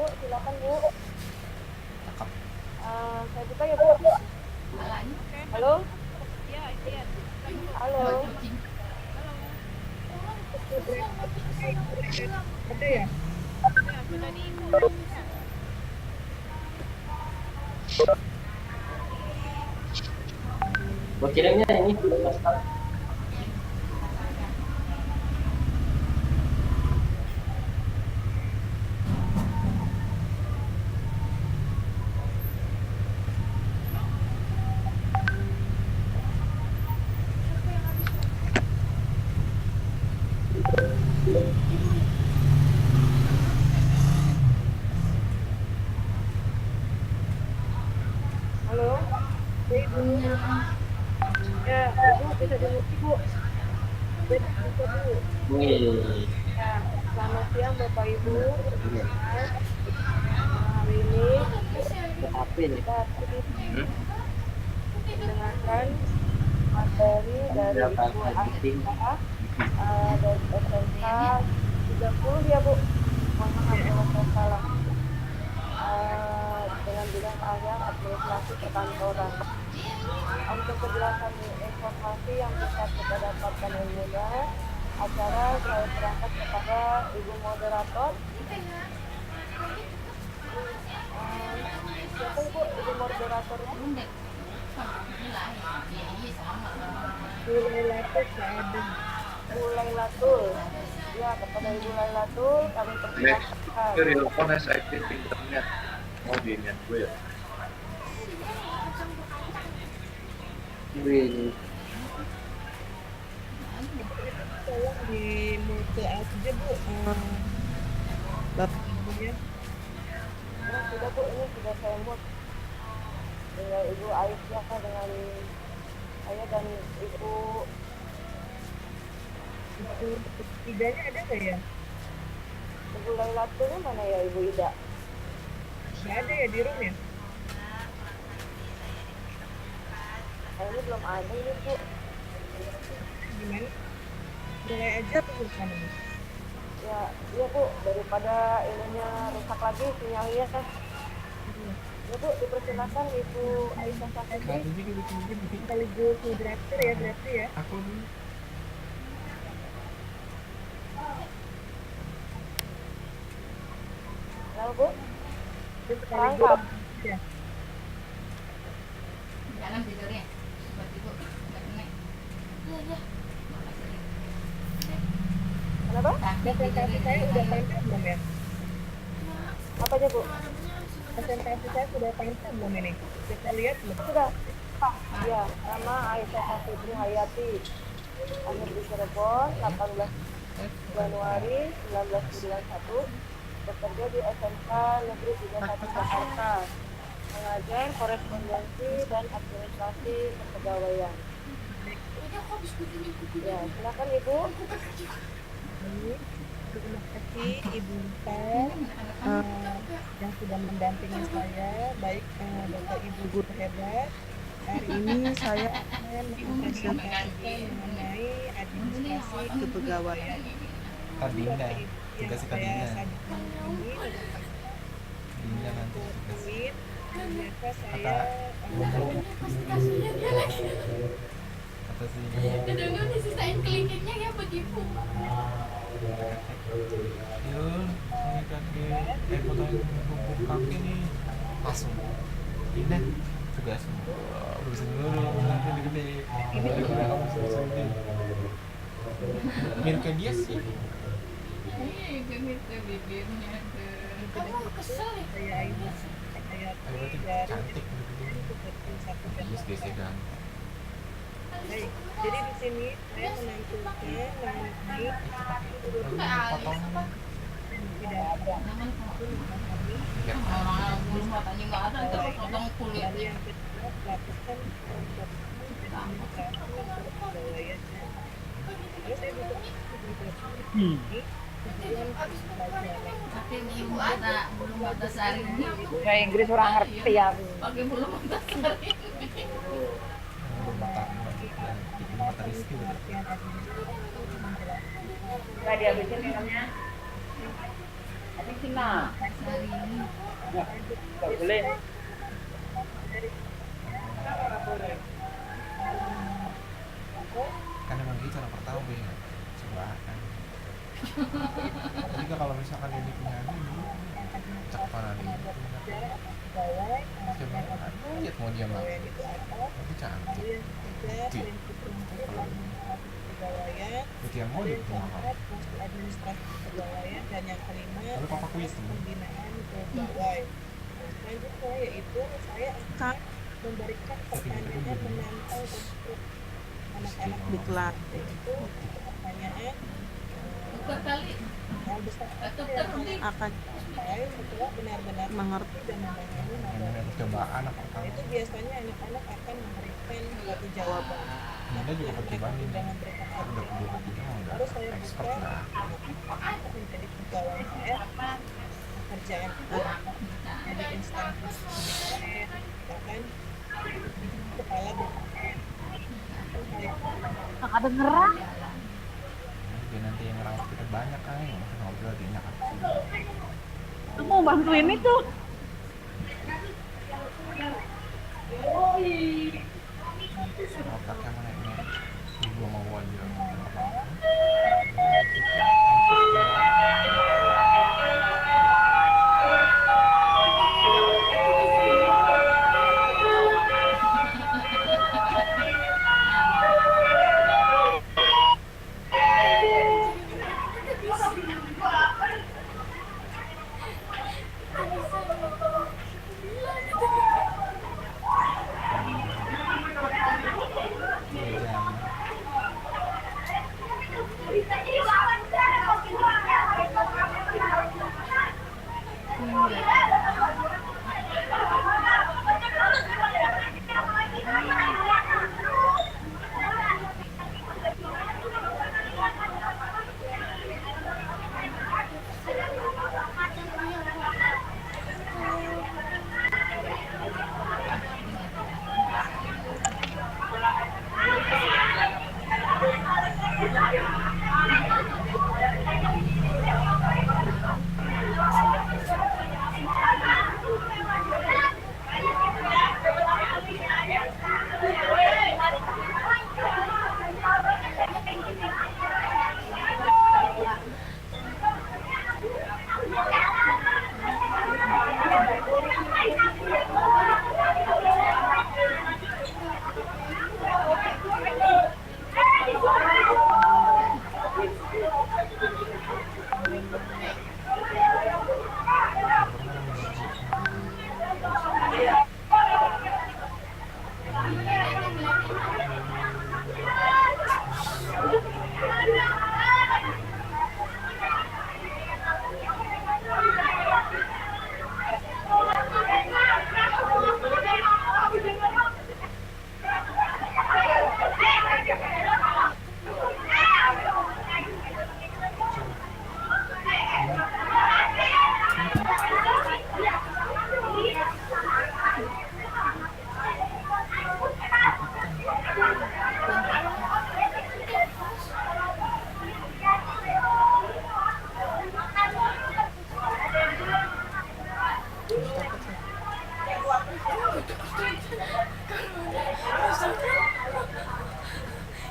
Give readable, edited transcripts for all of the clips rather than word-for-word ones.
Bu, silakan Bu. Cakep. Saya buka ya Bu. Halo? Iya, iya. Halo? Ada ya? Ya, sudah di Ibu. Buat kirimnya ini daftar. Halo? Ya Ibu. Ya, Ibu bisa dengar Bu. Bisa Bu. Wih. Ya, selamat siang Bapak Ibu. Hari ini Apa ini? kita akan mendengarkan materi dari Ibu Anita dari SMK 30 ya Bu. Mohon maaf kalau saya salah. Dengan bidang keahlian administrasi perkantoran. Untuk kejelasan informasi yang bisa kita dapatkan ilmunya, acara saya serahkan kepada Ibu Moderator. Siapa Ibu Moderatornya? Bu Lailatul. Ya, kepada Ibu Lailatul kami persilahkan. Real phone has active internet. Oh, di net gue ya. Wih. Tolong di mute aja Bu. Bapak Ibunya. Nah, sudah Bu, ini sudah saya mute. Dengan Ibu Aisyah dengan saya dan Ibu Idanya ada nggak ya? Ibu Lailatulnya mana ya Ibu Ida? Nggak ada ya di room ya? Kayaknya belum ada ini Bu. Gimana? Mulai aja apa bukan ini? Ya, iya Bu, daripada ininya rusak lagi sinyalnya. Ya Bu, dipersilakan Ibu Aisyah Safitri. Sekaligus moderator ya berarti ya? Aku Halo Bu, Sekaligus perangkap. ya. Dalam tidurnya buat ibu nggak kena. Iya. Kenapa? Presentasi saya udah tampil belum ya? Apa aja Bu? Presentasi saya sudah tampil belum ini? Kita lihat belum? Sudah. Ya, nama Aisyah Safitri Hayati. Lahir di Cirebon, 18 Januari 1991. Bekerja di SMK Negeri 31 Jakarta. Mengajar korespondensi dan administrasi kepegawaian. Ya, silakan Ibu. Terima kasih Ibu Rita yang sudah mendampingi saya, baik Bapak Ibu guru hebat. Hari ini saya akan mempresentasikan mengenai administrasi kepegawaian. Kadinda. Tugas Kadinda. Kadinda nanti tugas. ternyata saya Kata si Kadang-kadang disisain kelingkingnya ya begitu. Yul, ini kaki fotoin punggung kaki nih. Langsung pindah tugasmu. Urusin dulu nanti gede. Ini kamu selesai. Mirip kayak dia sih. Iya, gemit tuh bibirnya tuh. Kamu kesel ya? saya ini saya Berarti cantik satu Yes, gesekan. Baik, jadi di sini saya menampilkan mengenai Potong tidak ada Orang bulu matanya nggak ada, terus potong kulit. lalu yang kedua lakukan administrasi kepegawaian. Lalu saya butuh ini tujuan pelajaran. Tapi ibu ada bulu mata saring. Ya Inggris orang ngerti ya. Pakai bulu mata saring. mata Rizky udah. Nggak dihabisin minumnya. Habisin lah. Saring. Nggak boleh. Kan emang gitu anak pertama be cobaan. Jadi kalau misalkan ini punya ini cek mana nih coba lihat mau dia mah tapi cantik Kepegawaian, itu yang mau dia punya apa fungsi administrasi kepegawaian, dan yang kelima lalu papaku itu pembinaan pegawai. Selanjutnya yaitu saya akan memberikan pertanyaan menantang untuk anak-anak di kelas, yaitu pertanyaan Tukar kali. hal besar Atau yang terpenting. akan capai setelah benar-benar mengerti dan memahami materi. namanya percobaan anak pertama Itu biasanya anak-anak akan memberikan suatu jawaban. Bunda juga percobaan ini Dengan mereka udah kedua ketiga mah udah lalu saya expert buka lah menjadi pegawai saya, pekerjaan jadi instansi pendidikan, bahkan kepala BPN. Kakak dengeran? dia nanti yang ngerawat kita banyak kan mungkin ngobrol di enak Aku mau bantuin itu. otaknya mana ini gua mau aja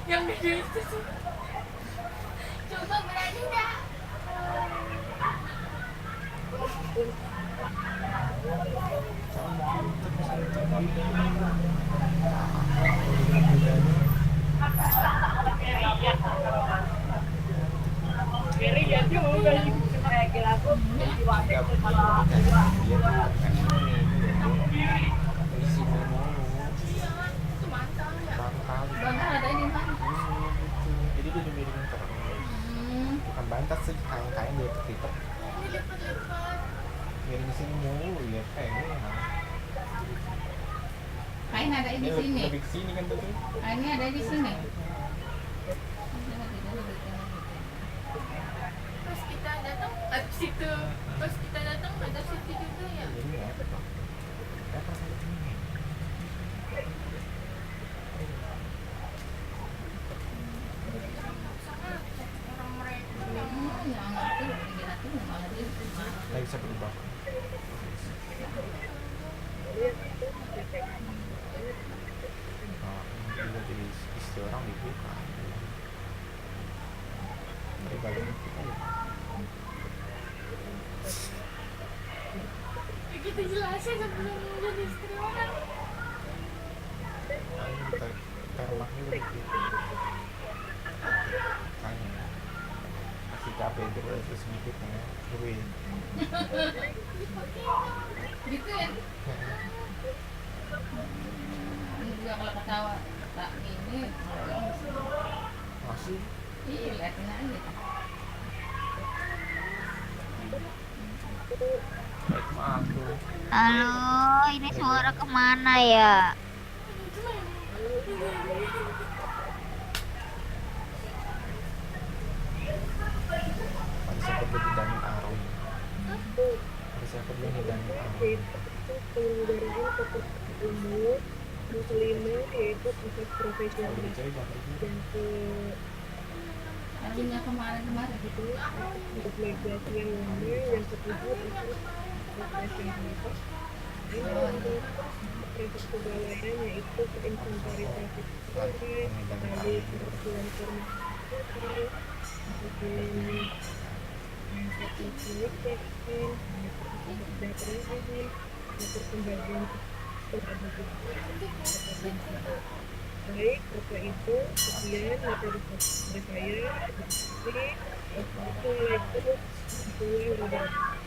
Yang gede itu sih. Coba berani enggak? Itu mantap ya. Bantal ada di mana? jadi dia dimiringin terus bukan bantat sih kain dia terlipat Ini lipat-lipat. miring sini mulu ya kayaknya Kain ada di ini sini. lebih kesini kan tuh Kainnya ada di sini. Pas kita datang ada situ. Pas kita datang ada situ juga ya. jadi nggak apa apa ini Orang mereka yang nggak ngerti malah dia lagi bisa berubah bukan daripada kita ya Kita jelasin sebelum jadi istri orang. kita rumahnya begitu kayak masih capek terus sedikit ya duit Gitu ya. Ini juga kalau ketawa tak ini masih iya liatin aja. baik mah aku Halo, ini suara kemana ya? pada siapa beli dan arum pada siapa beli dan arum Penyelenggaraan pekerjaan umum. Yang kelima yaitu proses kalau profesional. dicari jangan begitu Yang Tadinya kemarin gitu. untuk migrasi yang lama, yang ketujuh proses profesional. Ini untuk proses kegawaian yaitu keinventarisasi proyek, lalu pengukuran informasi, kemudian atur pembagian baik, apa itu sekian materi dari saya. Assalamualaikum warahmatullahi wabarakatuh.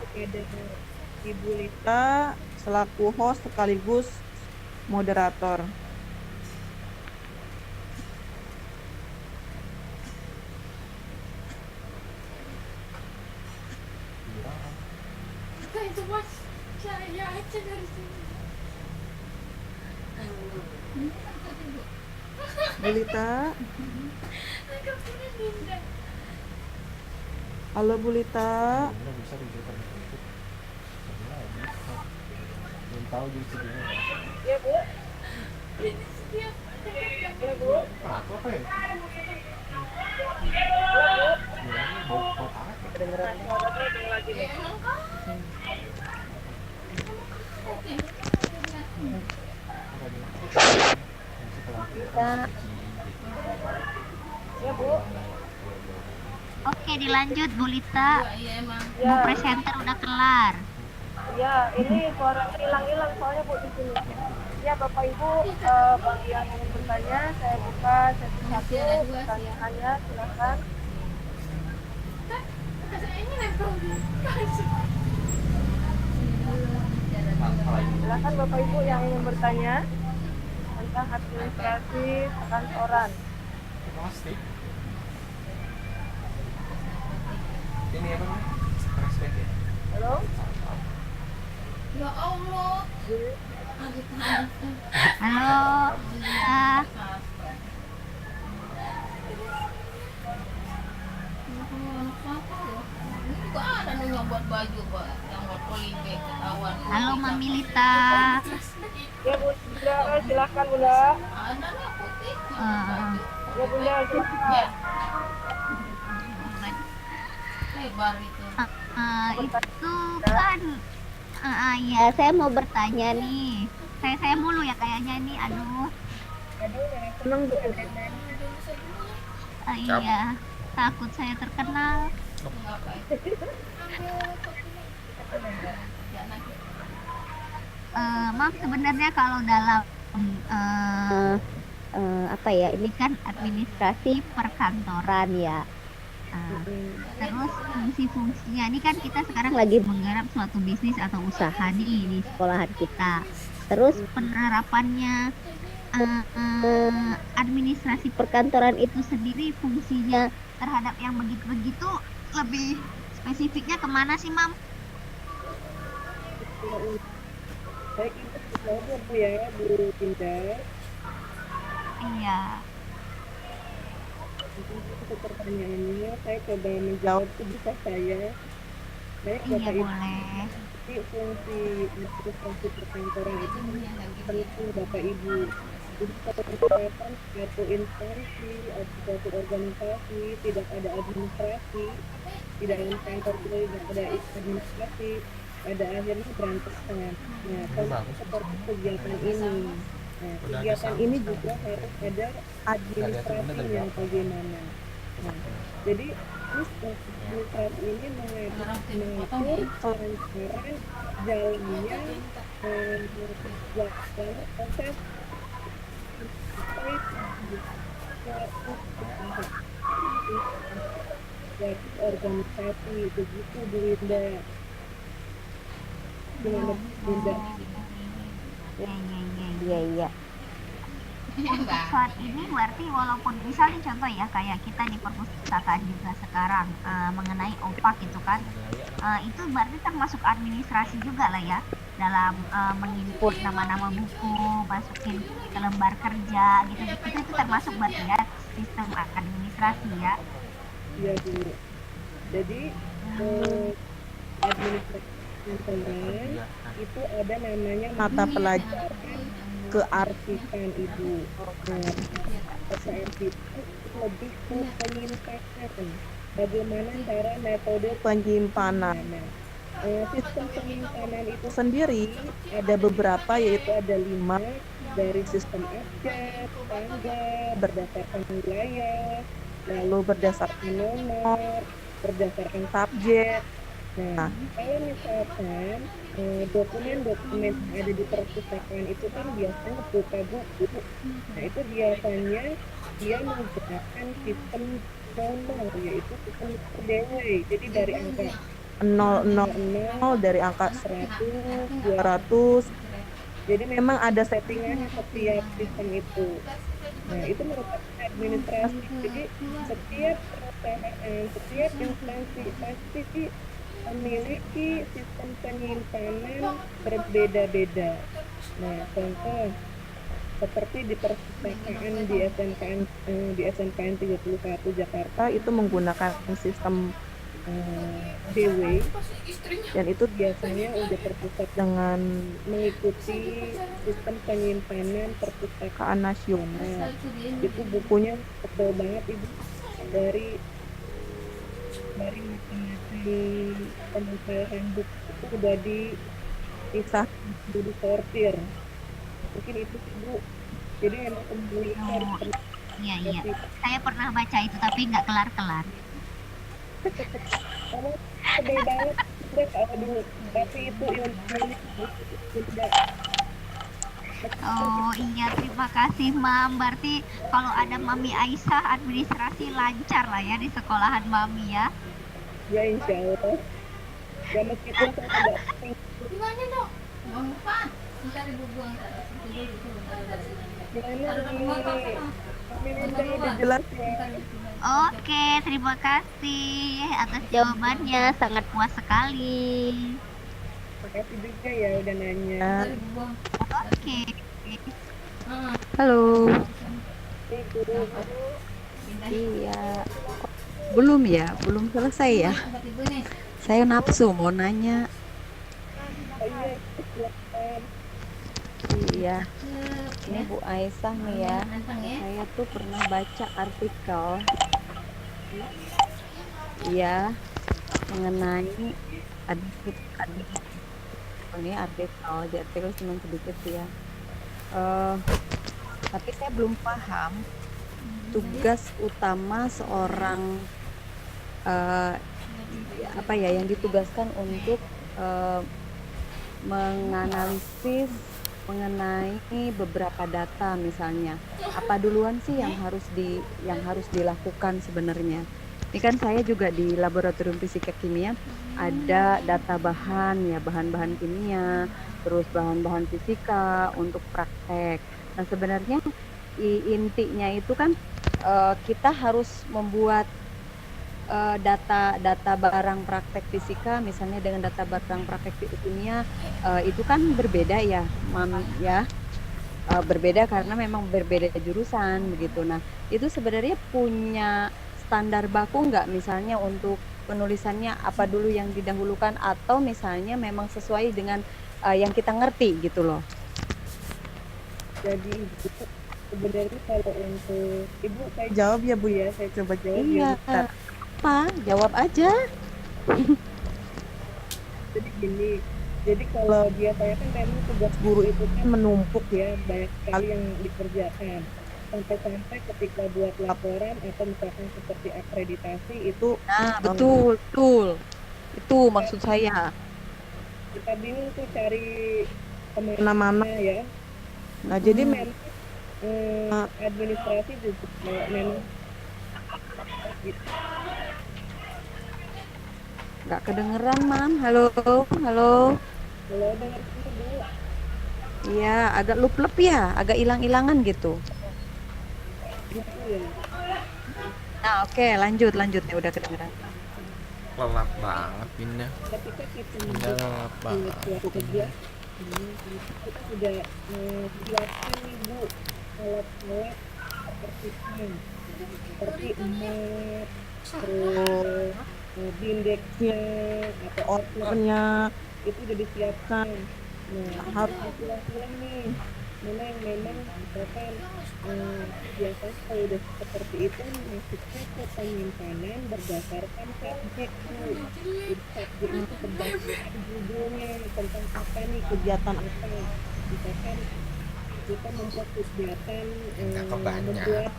Kepada Ibu Lita selaku host sekaligus moderator. Kita itu bos saya aja dari sini. Bu Lita, Agak punya Dinda. halo Bu Lita. sebenarnya bisa diceritakan itu sebenarnya bisa belum tahu justru dia Ya Bu. Ini setiap Ya Bu. aku apa ya bilangnya bau bau apa Kedengeran suaranya ada lagi nih. emang kau. Ya Bu, Oke, dilanjut Bu Lita. Iya emang. Bu ya, presenter udah kelar. ya ini suaranya hilang-hilang soalnya Bu di sini. Ya Bapak Ibu, bagi yang ingin bertanya, saya buka sesi satu pertanyaannya, silakan. Saya ini nempel di Silakan Bapak Ibu yang ingin bertanya tentang administrasi perkantoran. plastik ini apa namanya flashback ya Halo? Ya Allah. Aduh, tahan. Halo, ah, Ini juga ada nih yang buat baju Pak, yang buat polybag ketahuan. halo Mami Lita. Ya Bunda, silakan Bunda. Ada nih putih. Ya Bunda, silakan. Ya. Lebar itu. Itu kan, ya saya mau bertanya nih. Saya mulu ya kayaknya nih, aduh. Senang Bu. Iya, takut saya terkenal. Ngapain? Ya nanti. Mam, sebenarnya kalau dalam apa ya, ini kan administrasi perkantoran ya. Terus fungsi-fungsinya ini kan kita sekarang lagi menggarap suatu bisnis atau usaha nih di sekolahan kita. Terus penerapannya administrasi perkantoran itu sendiri fungsinya terhadap yang begitu-begitu lebih spesifiknya kemana sih, Mam? Baik, itu dijawab ya Bu ya, Bu Dinda. Iya, Untuk pertanyaannya, saya coba menjawab sebisa saya. Baik, iya Bapak Ibu, boleh. jadi fungsi administrasi perkantoran itu penting Bapak Ibu. Jadi kalau penerapan suatu instansi atau suatu organisasi tidak ada administrasi, di dalam kantor tidak ada administrasi, pada akhirnya berantakan. Nah, bagus. seperti kegiatan ini. Nah, Udah ada kegiatan sama ini sekarang. juga harus ada Nggak lihat temennya dari administrasinya belakang. bagaimana. Nah, jadi administrasi ini mengatur kelancaran jalannya jalannya proses terkait suatu usaha, suatu organisasi begitu Bu Linda. Gimana Bu Linda? Iya. Untuk saat ini berarti walaupun misalnya contoh ya kayak kita di perpustakaan juga sekarang mengenai OPAK itu kan itu berarti termasuk administrasi juga lah ya dalam menginput nama-nama buku, masukin ke lembar kerja gitu itu termasuk berarti ya sistem administrasi ya. Iya Bu. Jadi administrasi kantoran itu ada namanya mata pelajaran kearsipan Ibu. Nah, kearsipan lebih ke penyimpanan. Bagaimana cara metode penyimpanan? Nah, sistem penyimpanan itu sendiri ada beberapa, yaitu ada 5, dari sistem abjad, tangga, berdasarkan wilayah, lalu berdasarkan nomor, berdasarkan subjek. Nah, kalau misalkan dokumen-dokumen yang ada di perpustakaan itu kan biasanya berupa buku. Nah, itu biasanya dia menggunakan sistem nomor, yaitu sistem Dewey. Jadi dari angka 000, dari angka 100, 200. Jadi memang ada settingannya setiap sistem itu. Nah, itu merupakan administrasi. Jadi setiap perusahaan, setiap instansi pasti memiliki sistem penyimpanan berbeda-beda. Nah, contoh seperti di perpustakaan di SMKN 31 Jakarta itu menggunakan sistem DW, dan itu biasanya udah terpusat dengan mengikuti sistem penyimpanan perpustakaan nasional. Itu bukunya tebal banget Ibu, dari materi pemecahan buku itu udah dipisah, udah disortir. Mungkin itu Ibu. Jadi memang kembali harus Iya. Saya pernah baca itu tapi nggak kelar-kelar. kamu tebal banget udah kalau dulu, tapi itu ilmunya tidak. Oh iya, terima kasih Mam. Berarti kalau ada Mami Aisyah administrasi lancar lah ya di sekolahan Mami ya. Ya insya Allah. Ya meskipun saya tidak Gimana dong? Mau lupa? Ntar ibu buang taruh situ dulu. gimana nih, Kami Linda udah jelas ya. Oke, terima kasih atas jawabannya. Sangat puas sekali. Makasih juga ya udah nanya. Ntar ibu buang. Oke. Halo, Nih guru, iya, belum ya, belum selesai ya. Tempat ibu nih. Saya nafsu mau nanya. oh iya silakan. Iya, ini Bu Aisyah nih ya. Nantang ya. Saya tuh pernah baca artikel, iya, mengenai ini artikel, di artikel cuma sedikit ya. Tapi saya belum paham tugas utama seorang apa ya yang ditugaskan untuk menganalisis mengenai beberapa data misalnya. Apa duluan sih yang harus dilakukan sebenarnya? Ini kan saya juga di laboratorium fisika kimia ada data bahan ya, bahan-bahan kimia, terus bahan-bahan fisika untuk praktek. Nah, sebenarnya intinya itu kan kita harus membuat data barang praktek fisika misalnya dengan data barang praktek kimia itu kan berbeda ya, Mam ya. Berbeda karena memang berbeda jurusan begitu. Nah, itu sebenarnya punya standar baku nggak misalnya untuk penulisannya apa dulu yang didahulukan atau misalnya memang sesuai dengan yang kita ngerti gitu loh. Jadi Ibu, sebenarnya kalau untuk Ibu saya jawab ya Bu ya, saya coba jawab Iya, ya. Bentar. apa? Jawab aja. Jadi gini, Jadi kalau biasanya kan memang tugas guru itu kan menumpuk ya, banyak sekali yang dikerjakan. Sampai-sampai ketika buat laporan atau misalkan seperti akreditasi itu Nah, betul, betul. Itu maksud saya. kita bingung tuh cari kemana-mana ya. Nah jadi memang administrasi juga memang gitu. Nggak kedengeran, Mam. Halo, halo. Kalau dengan itu Bu, Iya, agak lup-lup ya, agak hilang-hilangan gitu. gitu ya. Nah, oke, lanjut, lanjut ya, udah kedengeran. Lelap banget Pindah. Ketika kita Pindah membuat lelap banget suatu Pindah. kegiatan, kita sudah siapkan nih Bu alat-alat seperti emas, terus bindexnya atau outletnya itu udah disiapkan. Nah harus dipilah-pilah nih mana yang memang misalkan biasanya kalau udah seperti itu masuknya ke penyimpanan berdasarkan subjek Bu. Jadi subjek itu berdasarkan judulnya tentang apa nih kegiatan apa. Misalkan kita membuat kegiatan Nggak kebanyak. membuat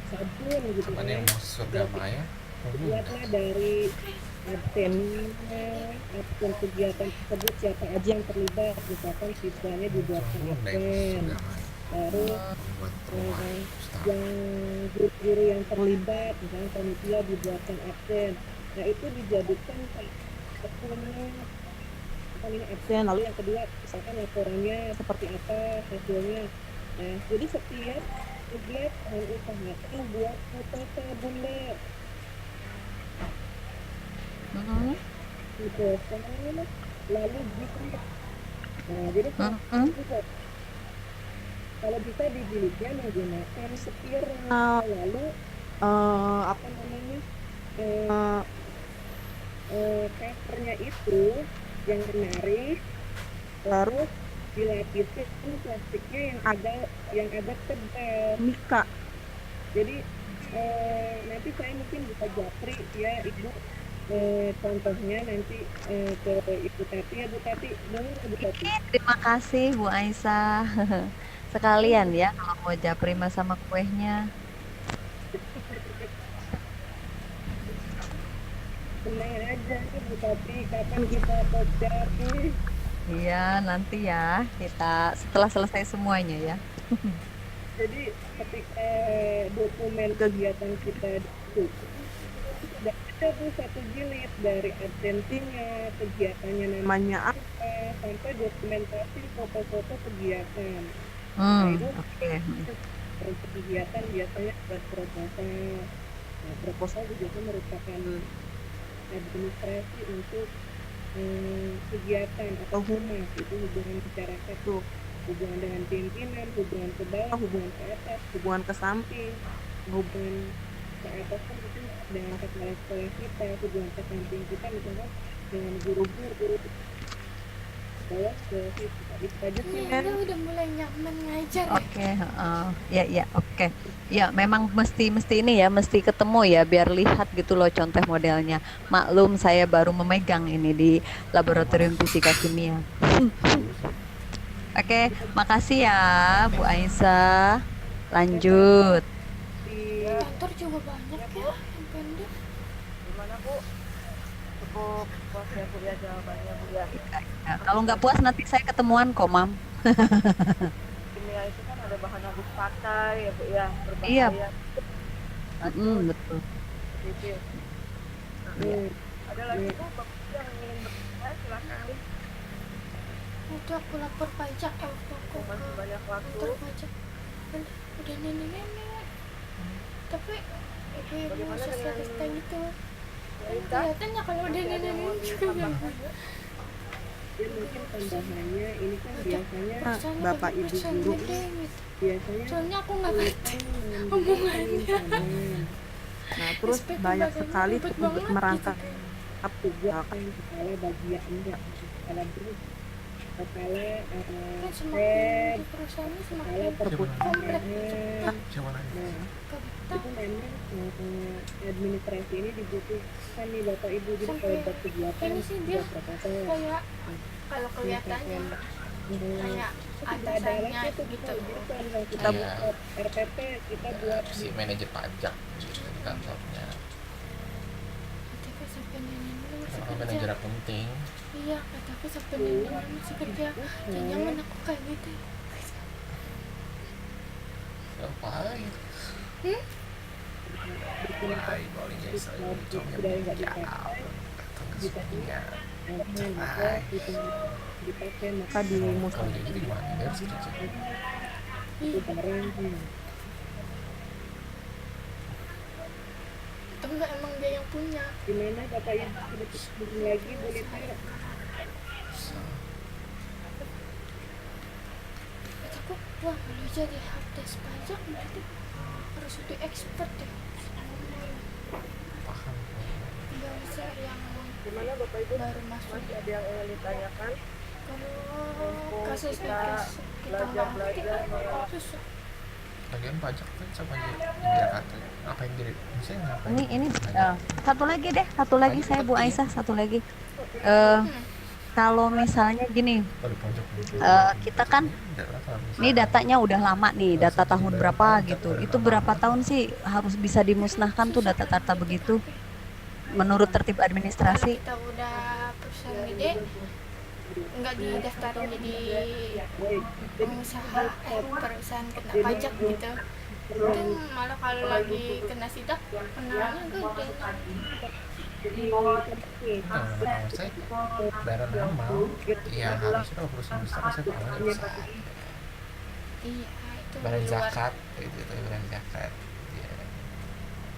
sabun gitu Cuman kan. yang mau surga Maya Buatlah dari absennya, absen kegiatan tersebut siapa aja yang terlibat, misalkan siswanya dibuatkan absen, lalu buat rumah Ustaz. yang guru-guru yang terlibat, misalnya panitia dibuatkan absen. Nah itu dijadikan absennya apa ini absen, lalu yang kedua misalkan laporannya seperti apa hasilnya. Nah jadi setiap kegiatan usahakan buat foto Bunda. Gitu kan lalu jilid. Nah jadi kalau bisa dijilidnya menggunakan spiral, lalu apa namanya covernya itu yang menarik, terus dilapisin plastiknya yang agak tebal mika. Jadi nanti saya mungkin bisa japri ya Ibu contohnya nanti ke Ibu Tati ya Bu Tati, dengar Bu Tati. Terima kasih Bu Aisyah. Sekalian ya kalau mau japrima sama kuehnya. Tenang aja nih Bu Tati, kapan kita podcast nih? Iya, nanti ya kita setelah selesai semuanya ya. Jadi ketika dokumen kegiatan kita itu sudah ada tuh satu jilid dari absensinya, kegiatannya namanya apa, sampai dokumentasi foto-foto kegiatan. Nah itu Oke. untuk kegiatan biasanya buat proposal. Nah, proposal juga itu merupakan administrasi untuk kegiatan atau humas, itu hubungan masyarakat tuh, hubungan dengan pimpinan, hubungan ke bawah, hubungan ke atas, hubungan ke samping, hubungan ke atas kan itu dengan kepala sekolah kita, hubungan ke samping kita misalnya dengan guru-guru bawah ke situ. Itu aja sih kan. Udah mulai nyaman ngajar. Oke, ya, oke. Ya, memang mesti ini ya, mesti ketemu ya, biar lihat gitu loh contoh modelnya. Maklum saya baru memegang ini di laboratorium fisika kimia. Oke, makasih ya Bu Aisyah. Lanjut. Di Kantor juga banyak ya yang pendek. Gimana Bu? Cukup puas ya Bu ya jawabannya Bu ya. Ya, kalau nggak puas nanti saya ketemuan kok, Mam. Kimia itu kan ada bahan habis pakai ya Bu ya, Iya. berbahaya. Betul. Gitu. Ada lagi Bu yang ingin bertanya silakan. Udah aku lapor pajak ya waktu aku Masih banyak waktu. kantor pajak. Udah nenek-nenek. Tapi ibu-ibu Bagaimana sosialista dengan gitu. Ya, Ita? Kelihatannya kalau udah nenek-nenek juga ya mungkin tambahannya ini kan biasanya Rasanya Bapak lebih Ibu persen guru gede gitu. biasanya Soalnya aku nggak ngerti omongannya. omongannya. Nah terus SPP banyak badannya sekali ribet untuk banget merangkap gitu. tugas kepala bagian enggak kepala guru. kepala Kan semakin head, di perusahaannya kepala semakin perpustakaan. Siapa lagi? Nah, kebetulan itu memang administrasi ini dibutuhkan nih Bapak Ibu. Jadi kalau Sampai buat kegiatan ini sih dia buat protokol. kayak kalau kelihatannya kayak atasannya gitu. Jadi kalau misalnya kita Iya. buat RPP, kita buat Si manajer pajak gitu di kantornya. Kataku sampai nenek masih Kalau kerja. manajer penting. Iya, kataku sampai nenek masih kerja. Jangan aku kayak gitu. Ngapain? Hai, bolehnya saya coba jauh. Sepertinya. Hai. dipakai, maka dimusnahkan Kalau jadi gimana? Dia harus kerja. itu barang. Atau enggak emang dia yang punya? Gimana Bapak Ibu sedikit lagi boleh tahu? Kataku, wah kalau jadi helpdesk pajak berarti harus lebih expert ya. Paham. Nggak bisa yang Gimana Bapak Ibu? baru masuk. Masih ada yang ingin ditanyakan? Kalau kasusnya kita belajar ngerti, susah. Lagian pajak kan sama aja di Jakarta. Apa yang jadi? Misalnya ngapain? Ini satu lagi saya Bu Aisyah, satu lagi. Kalau misalnya gini, Baru pajak. kita kan ini datanya udah lama nih, data tahun berapa gitu. Itu berapa tahun sih harus bisa dimusnahkan tuh data-data begitu menurut tertib Kalau administrasi? kita udah perusahaan gede, nggak didaftarin jadi pengusaha perusahaan kena pajak gitu. Dan malah kalau lagi kena sidak, kenanya gede. Nah, saya bayaran amal. Ya harusnya kalau perusahaan besar saya pernah bisa. Iya, itu Bayaran di luar. zakat, itu bayaran zakat. Ya.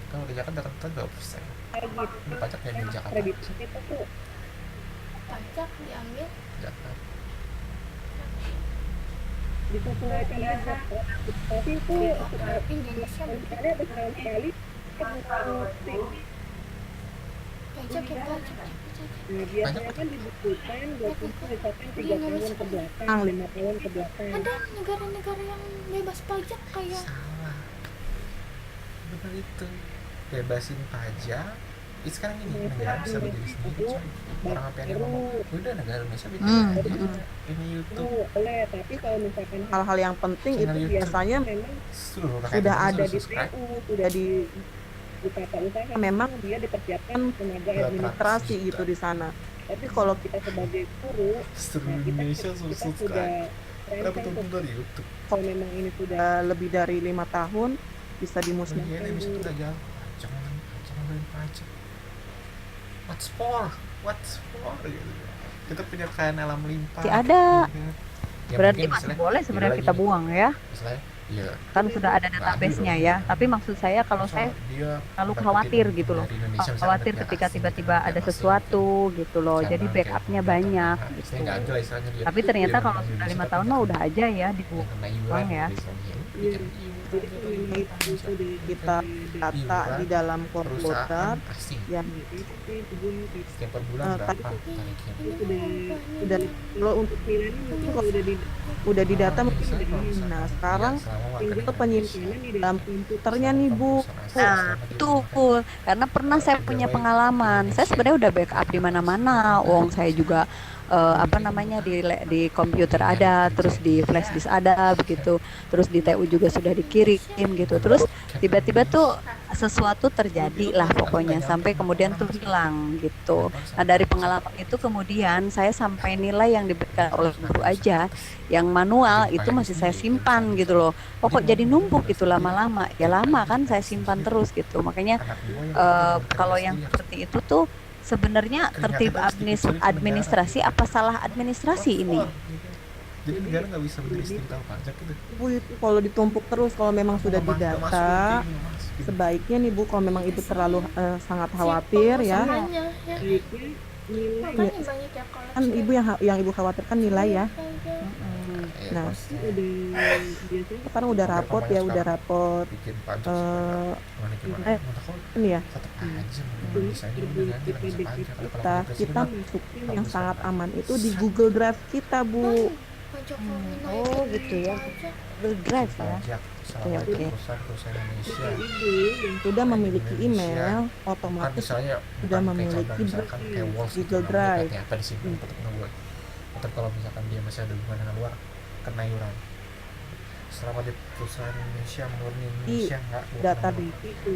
Kalau di Jakarta rata 2%. Ini pajak yang di Jakarta. Kredit kita tuh Pajak diambil. Zakat. disesuaikan aja. Tapi itu Indonesia misalnya ada sekali pajak ya pajak. nah biasanya kan dibutuhkan dokumen misalkan 3 tahun ke belakang, 5 tahun ke belakang. Ada negara-negara yang bebas pajak kayak Salah. Benar itu. Bebasin pajak. Sekarang ini negara bisa berdiri sendiri coy. Orang apa yang ngomong, udah negara Indonesia bikin aja. Ini Itu YouTube. boleh, tapi kalau misalkan hal-hal yang penting Channel itu YouTube. biasanya memang Seluruh rakyat sudah Indonesia ada di subscribe. PU, sudah di tata usaha, memang dia dipersiapkan tenaga Berapa administrasi ratus gitu juta. di sana. Tapi kalau kita sebagai guru, Seluruh kita Indonesia sudah subscribe. Berapa rancang tonton tuh, dari YouTube? kalau memang ini sudah lebih dari 5 tahun bisa Iya, dimusnahkan. ini bisa kita jawab. Jangan beli pajak. What's for? Gitu. Kita punya kekayaan alam limpah. Masih ada. Ya, Berarti mungkin masih misalnya- boleh sebenarnya beda kita lagi nih. buang ya. Misalnya, iya. Kan sudah ada Nggak database-nya adil ya. dong. Tapi maksud saya kalau Masa saya dia selalu dapetin khawatir gitu loh. dari Indonesia, misalnya Khawatir negara ketika asing, tiba-tiba negara ada asing sesuatu gitu loh. Sama Jadi kayak backupnya data banyak nah, gitu. istilahnya nggak adil lah istilahnya dia. Tapi ternyata Dia kalau orang sudah Indonesia 5 tapi tahun nggak mah udah aja ya yang dibuang kena iuran ya. misalnya. Iya. Jadi kalau memang itu kita data di dalam komputer Perusahaan asing yang setiap per bulan berapa tapi tariknya. sudah kalau untuk nilainya mungkin kalau udah di data mungkin udah ini. Nah sekarang tinggal penyimpanan di dalam komputernya nih Bu. Nah, betul. Karena pernah saya punya pengalaman. Saya sebenarnya udah backup di mana-mana. Wong saya juga di komputer ada, terus di flash disk ada begitu. Terus di TU juga sudah dikirim gitu. Terus tiba-tiba tuh sesuatu terjadi lah pokoknya sampai kemudian tuh hilang gitu. Nah, dari pengalaman itu kemudian saya sampai nilai yang diberikan oleh guru aja yang manual itu masih saya simpan gitu loh. Kok jadi numpuk gitu lama-lama. Ya lama kan saya simpan terus gitu. Makanya kalau yang seperti itu tuh sebenarnya tertib administrasi apa salah administrasi ini? Jadi negara nggak bisa berdiri sendiri tanpa pajak gitu. Bu itu kalau ditumpuk terus kalau memang sudah Nggak didata masukin, nggak masukin. sebaiknya nih Bu kalau memang itu terlalu sangat khawatir ya. Makanya ya. Baiknya nilai Makanya banyak ya kalau kan Ibu yang Ibu khawatirkan nilai ya. Ya, Nah, maksudnya biasanya kan udah hampir rapot kamu ya, yang udah sekarang rapot bikin pajak eh gimana gimana eh, menurut aku ini ya. tetap aja mendingan desainnya udah ganti lah bisa pajak. Ada kalau punya presiden Kita mah masukin kamu yang bisa sangat kan aman itu di Google Drive kita, Bu. pajak Oh gitu ya, pajak. Google Drive ya. pajak Oke, selama itu oke. perusahaan Indonesia Sudah Made in memiliki Indonesia. email, Bukan otomatis misalnya sudah bukan kayak contoh memiliki misalkan kayak Walls gitu Google namanya Drive. PT apa di sini tetap ngebuat tetap kalau misalkan dia masih ada hubungan dengan luar kena iuran selama di perusahaan Indonesia murni Indonesia nggak buat Database ngebuat. itu.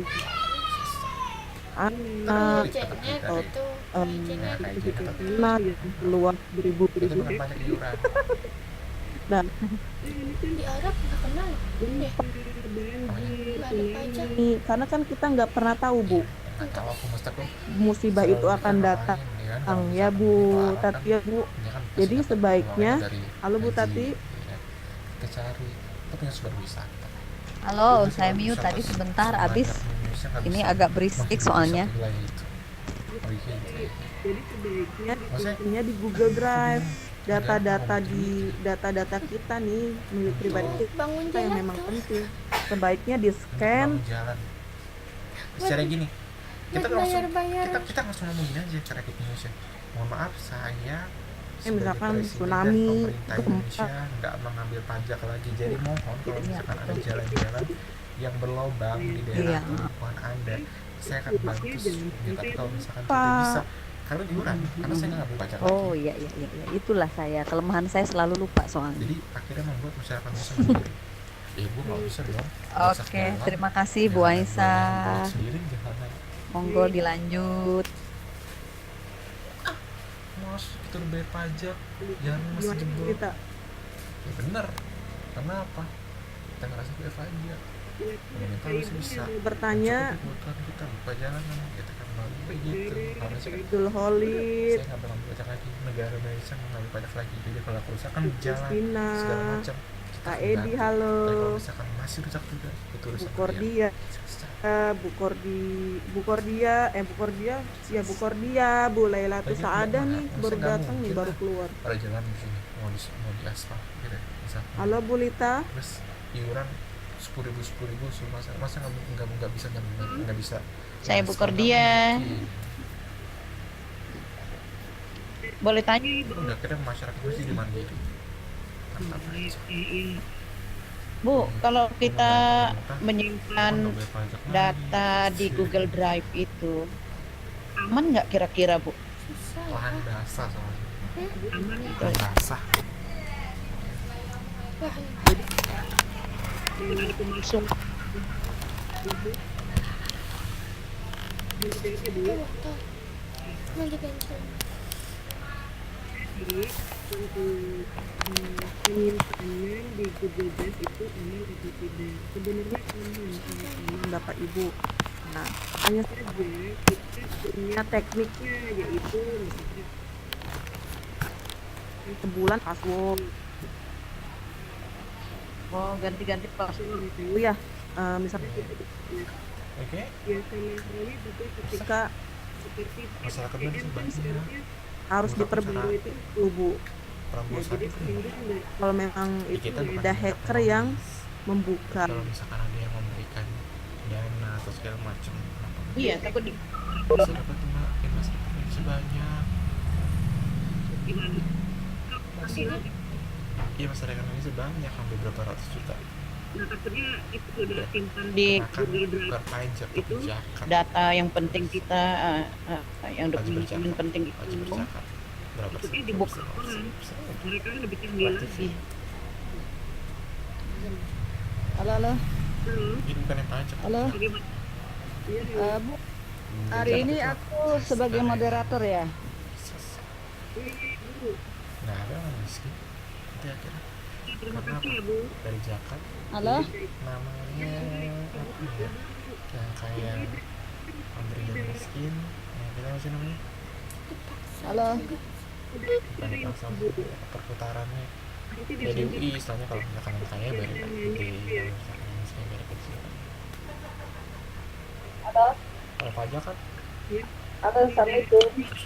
Kalau Anak izinnya Oh, gitu, em, izinnya kayak gitu tetap anak yang luas itu beribu-ribu bukan pajak iuran dan di Arab nggak kenal deh, nggak ada pajak. ini karena kan kita nggak pernah tahu, Bu, nggak tahu aku mesti aku musibah selalu itu mikir akan datang ngapain, ya kan? Kalau ya, misalkan Bu itu Arab kan, Tati ya, Bu. dia kan pasti Jadi dapat sebaiknya, uangnya dari halo Bu gaji, Tati. ya kan? Kita cari kita punya sumber wisata. Halo, Jadi saya kalau mute wisata tadi sebentar, sebanyak abis Indonesia nggak ini bisa agak berisik menghidupi soalnya. satu wilayah itu. Oh, iya, iya. Jadi sebaiknya Maksudnya, disimpannya di Google Drive. Data-data data kita nih milik pribadi Bangun kita yang jalan memang tuh. penting. Sebaiknya di untuk scan. bangun jalan. Secara gini, kita Buat langsung bayar-bayar. kita langsung ngomong gini aja cara kita Indonesia. Mohon maaf, saya sebagai misalkan presiden tsunami, pemerintah Indonesia nggak mengambil pajak lagi. Jadi mohon kalau misalkan ada jalan-jalan yang berlobang di daerah Iya. lingkungan Anda, saya akan bantu semuanya. Tapi kalau misalkan tidak Pak. bisa, kalian iuran karena saya nggak ngambil pajak Oh lagi. iya, iya, iya, iya. Itulah saya, kelemahan saya selalu lupa soalnya. Jadi akhirnya membuat masyarakat Indonesia mandiri. Ibu nggak bisa dong. nggak usah Oke, keluar. terima kasih Bu Jangan Aisyah. buat sendiri jangan. Monggo dilanjut. Mas, kita udah bayar pajak, jangan masih Gimana jebol. kita? Ya bener, kenapa? Kita ngerasa bayar pajak. Pemerintah masih bisa Bertanya mencukupi kebutuhan kita buka jalanan, kita kan baru begitu. Karena saya Idul Holid, nggak bakal ngambil pajak lagi, negara Indonesia nggak ngambil pajak lagi. Jadi kalau kerusakan jalan Christina, segala macam, kita Kak akan Edi, ganti. halo. Tapi kalau misalkan masih rusak juga, itu Bu urusan Kordia, Bu Kordia, ya Bu Kordia, Bu Laila tuh Lagi Saadah mau nih mana? baru Masa nggak datang nih, mungkin baru lah. keluar. Ada jalan di sini mau di aspal gitu ya, misalkan. Halo Bu Lita, Terus iuran 10.000 masa nggak bisa nggak bisa. Saya Bu Kordia. Boleh tanya Ibu? Udah kira masyarakat mesti di mandiri. Mantap aja. Bu, kalau kita menyimpan Nggak bayar pajak lagi. data di Google Drive itu aman nggak kira-kira Bu? Susah ya. Lahan basah soalnya. Betul. Lahan basah. Wah, Langsung waktu mandi pensil. jadi untuk penyimpannya di Google Drive itu aman atau tidak? Sebenarnya aman Bapak Ibu. Nah, hanya saja kita punya tekniknya, yaitu misalnya sebulan password. oh ganti-ganti password. Oh ya, misalnya kita Oke. ya sama halnya juga ketika seperti Masyarakat Indonesia kan banyak. seharusnya harus Menurut aku diperbarui itu Bu. Prabowo Ya, saat jadi itu sehingga kalau memang ya, itu kita bukan ada tindak hacker menang. yang membuka. Kalau misalkan ada yang memberikan dana atau segala macam Iya, takut di masyarakat Indonesia banyak. Iya, masyarakat Indonesia banyak, hampir berapa ratus juta. Nah, akhirnya itu sudah simpan di Bahkan bukan pajak tapi Itu zakat. data yang penting kita yang Wajib dokumen berzakat. penting Wajib itu berzakat. Berapa Maksudnya persen? dibuka Berapa orang. persen? Mereka lebih canggih Wajib. lagi. Halo, Ini bukan yang pajak. halo. Bagaimana? Iya, Bu, hari ini aku sebagai moderator ya. Nggak ada orang miskin. Nanti akhirnya terima karena kasih apa? ya Bu. Dari zakat Halo, namanya apa ya? Yang kayak pemberi yang miskin. Yang kita apa sih namanya? halo. Bukan dipaksa perputarannya. Ya di UI istilahnya kalau misalkan yang kaya bayar gede, kalau misalkan yang miskin bayar kecil. Kalau pajak kan Halo, Assalamualaikum. 10%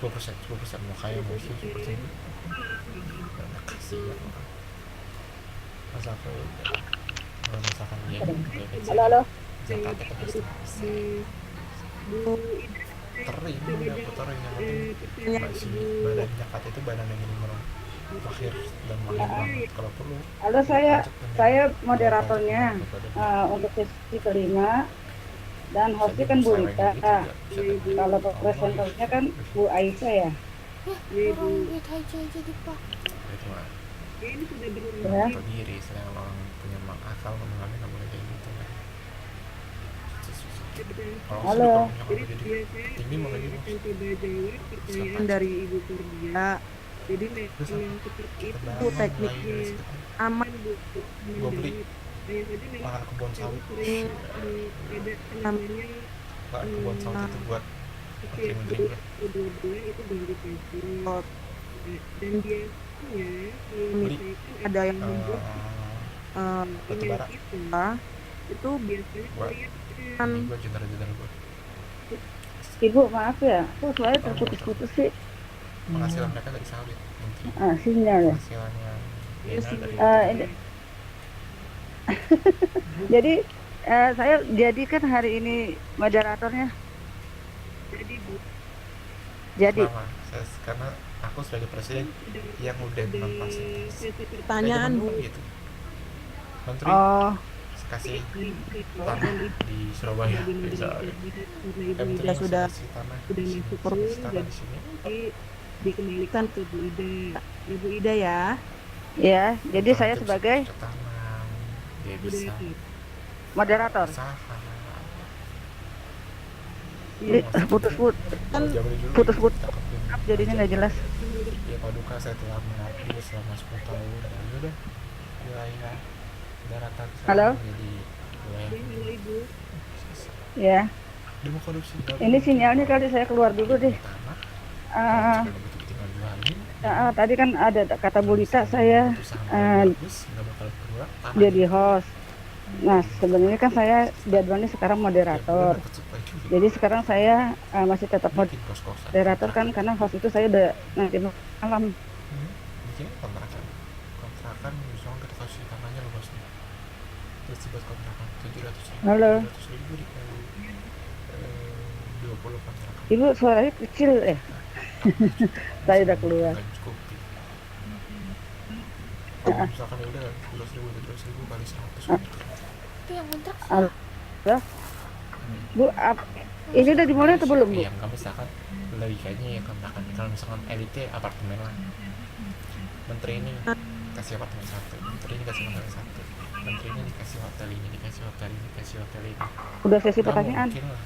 mau kaya mau miskin 10%. Karena kasihan orang. terus aku kalau misalkan dia Halo. zakatnya kan setengah tering udah aku tering yang penting masih badan zakat itu badan yang minimum mahir dan mahir banget kalau perlu Halo, saya moderatornya untuk sesi kelima dan hostnya kan Bu Rita. Kalau presenternya kan Bu Aisyah ya. Orang duit aja jadi pak. itu mah Ya. atau diri selain orang punya akal memahami nggak boleh kayak gitu kan. Kalau Halo. jadi tinggi makanya dari Ibu Kurnia. Jadi memang seperti itu tekniknya aman gue beli lahan kebun sawit lahan kebun sawit itu buat menteri-menteri Dan biasanya beli ada yang membuat batu bara itu biasanya buat ini gue jenderal gue Ibu maaf ya, kok suaranya terputus-putus sih? penghasilan mereka dari sawit menteri Sinyal ya. penghasilannya Dena dari Ini. Jadi saya jadikan hari ini moderatornya. Jadi Kenapa? Karena aku sebagai presiden yang udah memfasilitasi pertanyaan Bu gitu menteri oh kasih tanah di Surabaya misalnya menteri Ya, sudah. kasih tanah di sini kasih tanah di sini dikembalikan ke Bu Ida. Ibu Ida ya. ya, jadi saya Dia bisa sebagai bertanam, dia bisa moderator. usaha Putus-putus kan dulu putus-putus. kita kepingin Jadinya nggak jelas. ya paduka saya telah mengabdi selama 10 tahun dan udah wilayah daratan saya Halo? jadi wilayah Ya, dia mau korupsi ini sinyalnya kali saya keluar dulu deh. tanah Ah, tinggal jualin tadi kan ada kata Bu Lita saya bagus nggak bakal keluar tanah jadi host. Nah, sebenarnya kan saya jadwalnya sekarang moderator. Jadi sekarang saya masih tetap moderator kan karena host itu saya udah nanti malam. mungkin kontrakan misalnya kita kasih tanahnya lo bosnya terus dibuat kontrakan 700.000 Halo. 700.000 dikali 20 kontrakan Ibu suaranya kecil ya. Saya udah keluar. Kan cukup kalau misalkan ya udah 12.000 kali 100 Itu yang kontrak Halo. Bu, ini udah dimulai atau belum, Bu? yang nggak misalkan lagi kayaknya ya kontrakan kalau misalkan elite apartemen lah menteri ini kasih apartemen satu menteri ini kasih apartemen satu menteri ini dikasih hotel ini dikasih hotel ini dikasih hotel ini Udah sesi Nggak pertanyaan. mungkin lah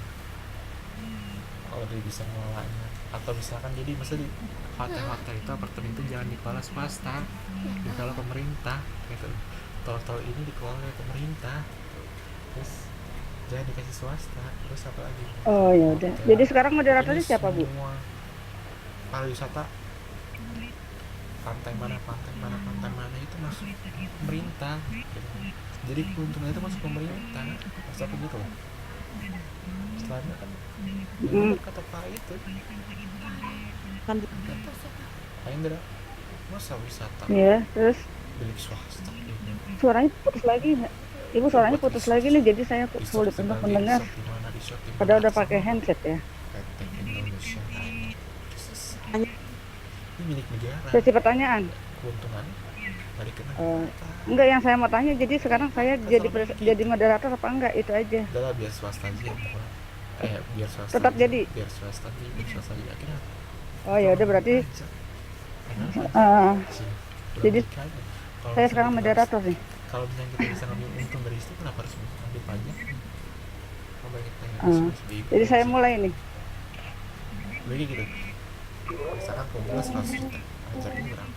kalau dia bisa mengelolanya atau misalkan jadi masa di hotel-hotel itu apartemen itu jangan dikelola swasta dikelola pemerintah gitu tol-tol ini dikelola oleh pemerintah terus jangan dikasih swasta terus apa lagi Oh ya udah. Jadi sekarang moderatornya Pokoknya siapa, Bu? semua pariwisata pantai mana itu masuk pemerintah gitu. Jadi keuntungan itu masuk pemerintah masa begitu loh setelahnya kan kata Pak itu Kan Pak Indra masa wisata Iya, terus milik swasta suaranya putus lagi. Ibu suaranya putus lagi nih, jadi saya sulit untuk mendengar. Padahal udah pakai handset ya. PT Indonesia ini milik negara Sesi pertanyaan. keuntungan dari kena Enggak, yang saya mau tanya, jadi sekarang saya jadi moderator apa enggak, itu aja. udahlah biar swasta aja yang buat biar swasta Tetap aja. jadi? biar swasta aja akhirnya Oh ya udah, berarti jadi saya sekarang moderator nih. kalau misalnya kita bisa ngambil untung dari situ kenapa harus ambil pajak kalau banyak tanya Jadi saya mulai nih. begini gitu misalkan keuntungan 100 juta pajaknya berapa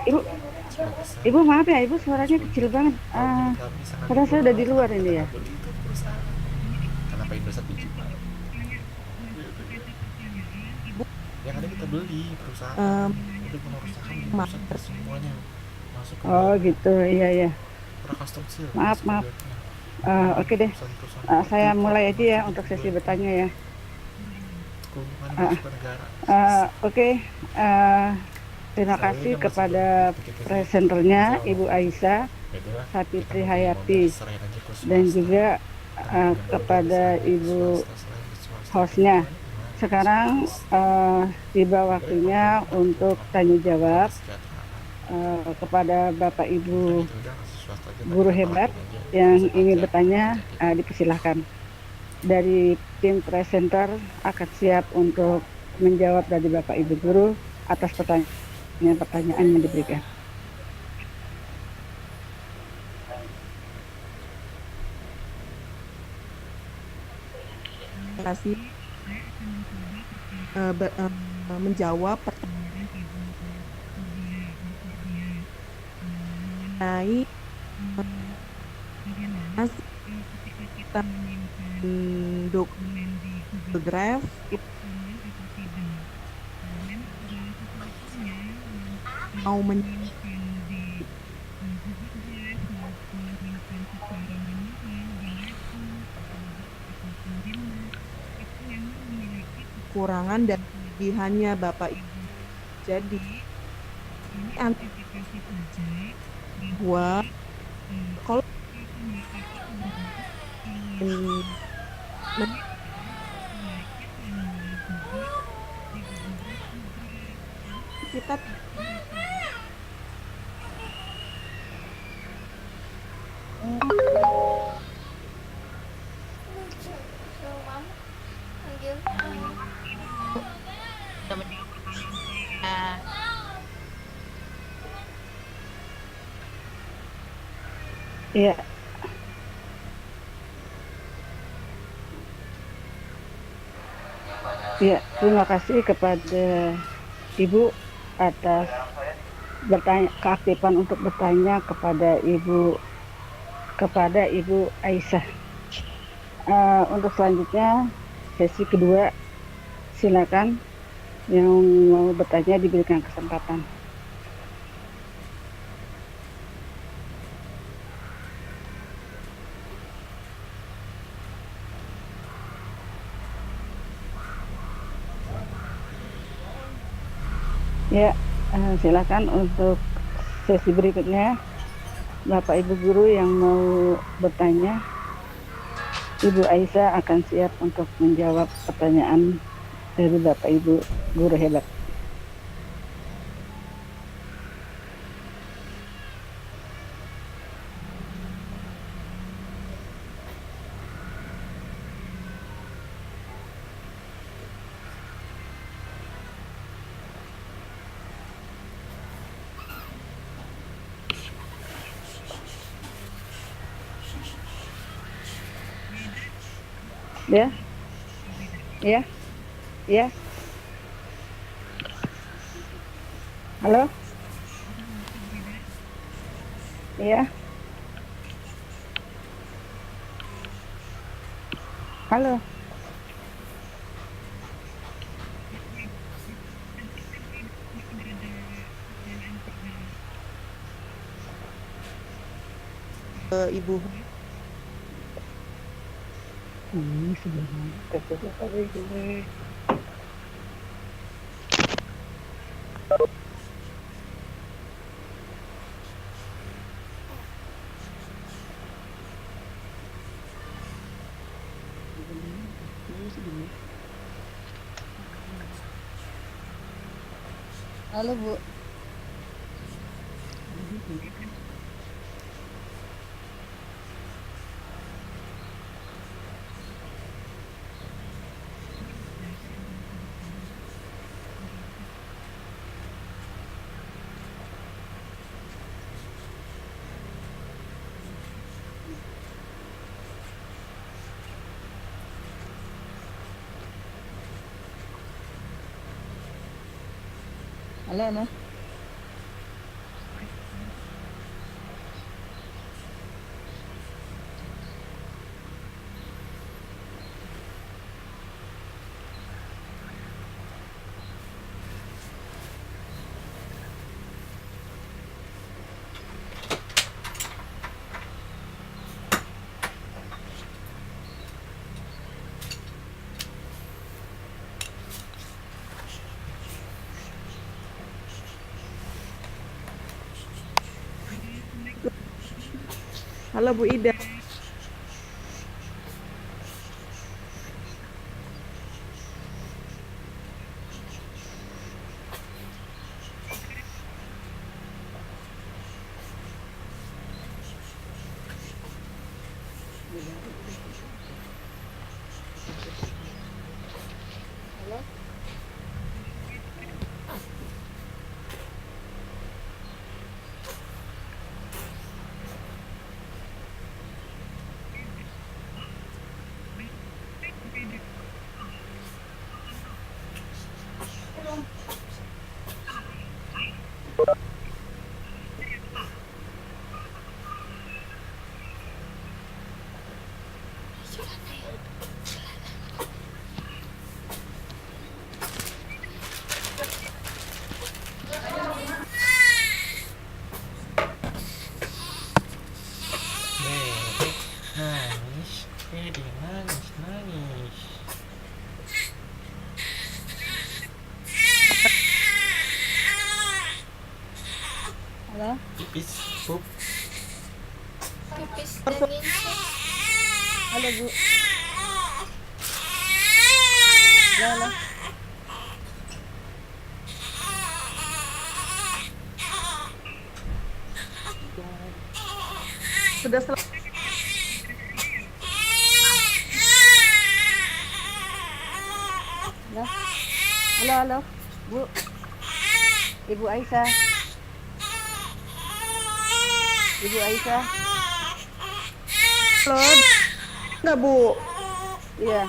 Ibu, 10%. Ibu maaf ya, Ibu suaranya kecil banget. Padahal saya udah di luar ini ya. Kenapa Indosat dijual? Yang ada kita beli perusahaan, udah pengurus saham di perusahaan semuanya masuk ke Oh gitu, iya ya. custom seal. Maaf. Oke deh. Saya mulai aja ya untuk sesi bertanya ya. Keuntungan masuk ke negara. Oke. Terima kasih kepada presenternya Ibu Aisyah Itulah kita Sapitri mau Hayati serahin aja ke dan swasta. juga Benar-benar dari kepada Ibu swasta selain di swasta hostnya. gimana Sekarang tiba waktunya untuk tanya jawab kepada Bapak Ibu guru hebat yang ingin bertanya, dipersilahkan. Dari tim presenter akan siap untuk menjawab dari Bapak Ibu guru atas pertanyaan-pertanyaan yang diberikan. Terima kasih menjawab pertanyaan mengenai kita dokumen di Google Drive itu mau menyimpan di Google Drive maupun menyimpan secara manual di laptop itu memang memiliki kekurangan dan kelebihannya Bapak Ibu. Jadi ini antisipasi saja bahwa kalau kita Iya. Ya, terima kasih kepada Ibu atas keaktifan untuk bertanya kepada Ibu Aisyah. Untuk selanjutnya sesi kedua, silakan yang mau bertanya diberikan kesempatan. Ya, silakan untuk sesi berikutnya Bapak Ibu guru yang mau bertanya, Ibu Aisyah akan siap untuk menjawab pertanyaan dari Bapak Ibu guru hebat. Ya, ya, ya. Halo, ya, halo. Ibu Ini sebenarnya Halo Bu. Halo, Ana. Halo Bu Ida. Dedek nangis, dedek nangis, nangis. Halo? Pipis, pup. Pipis dan ngincit. Halo Bu. Halo. Sudah selesai. Halo. Halo, halo. Bu. Ibu Aisyah. Ibu Aisyah. Halo. Enggak Bu? Iya.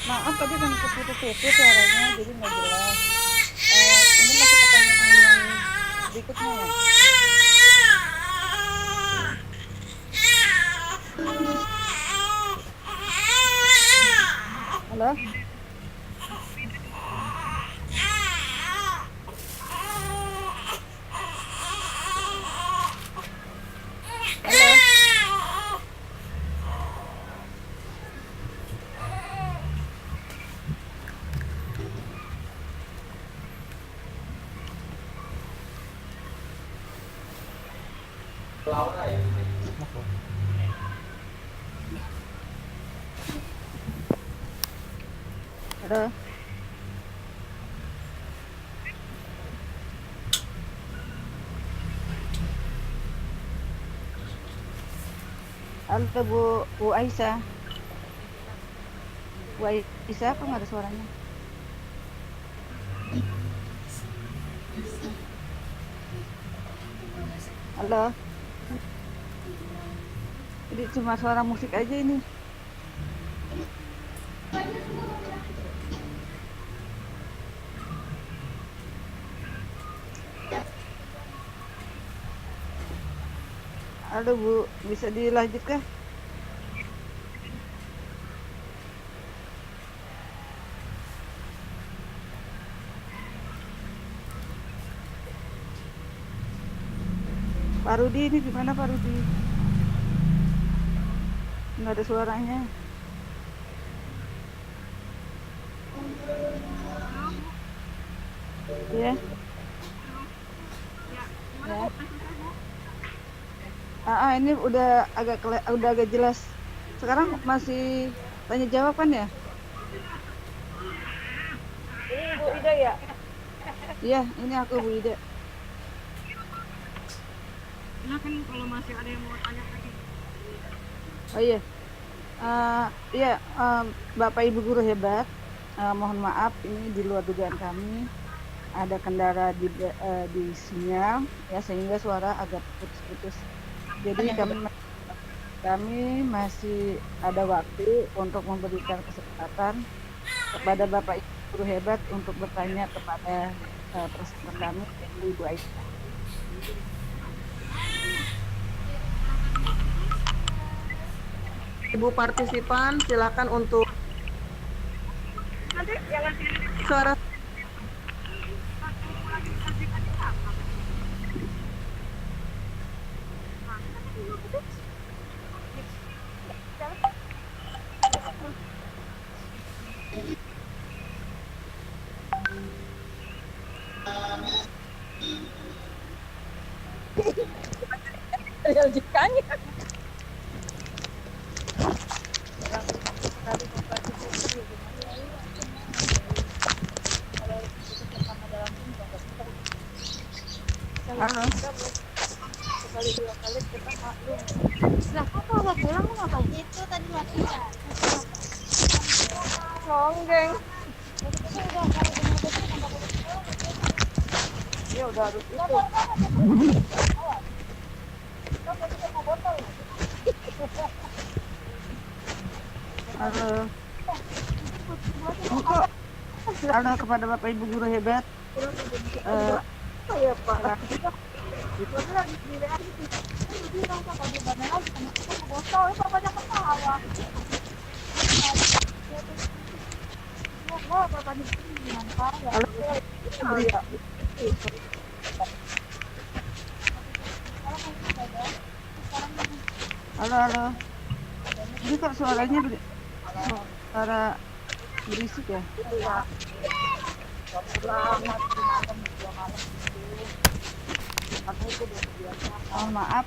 Maaf tadi kan keputus-putus suaranya jadi nggak jelas. Ini masih pertanyaan yang berikutnya ya. Halo? Halo? Halo? Halo Bu Aisyah. Bu Aisyah kok nggak ada suaranya? Halo? Jadi cuma suara musik aja ini. Halo Bu, bisa dilanjutkan? Pak Rudi ini gimana Pak Rudi? Nggak ada suaranya. Ya. Ya. Ini udah agak jelas. Sekarang masih tanya jawab kan ya? Ini Bu Ida ya? Iya, ini aku Bu Ida. Silakan kalau masih ada yang mau tanya lagi. Oh iya. Iya, Bapak Ibu guru hebat. Mohon maaf ini di luar dugaan kami. Ada kendara di sinyal ya sehingga suara agak putus-putus. Jadi kami masih ada waktu untuk memberikan kesempatan kepada Bapak Ibu guru hebat untuk bertanya kepada presenter kami, Ibu Aisyah. Ibu partisipan silakan untuk suara. LJK-nya. sekali koperasi putri gimana ya kalau kita bersama dalam tim nggak bisa sekali dua kali kita maklum. Lah kok kalau pulang mau ngapain? Itu tadi latihan. Longgeng. Ya udah harus itu. Halo. Halo kepada Bapak Ibu guru hebat. Ya Pak. Halo. Ini kok suaranya suara berisik ya? Mohon maaf.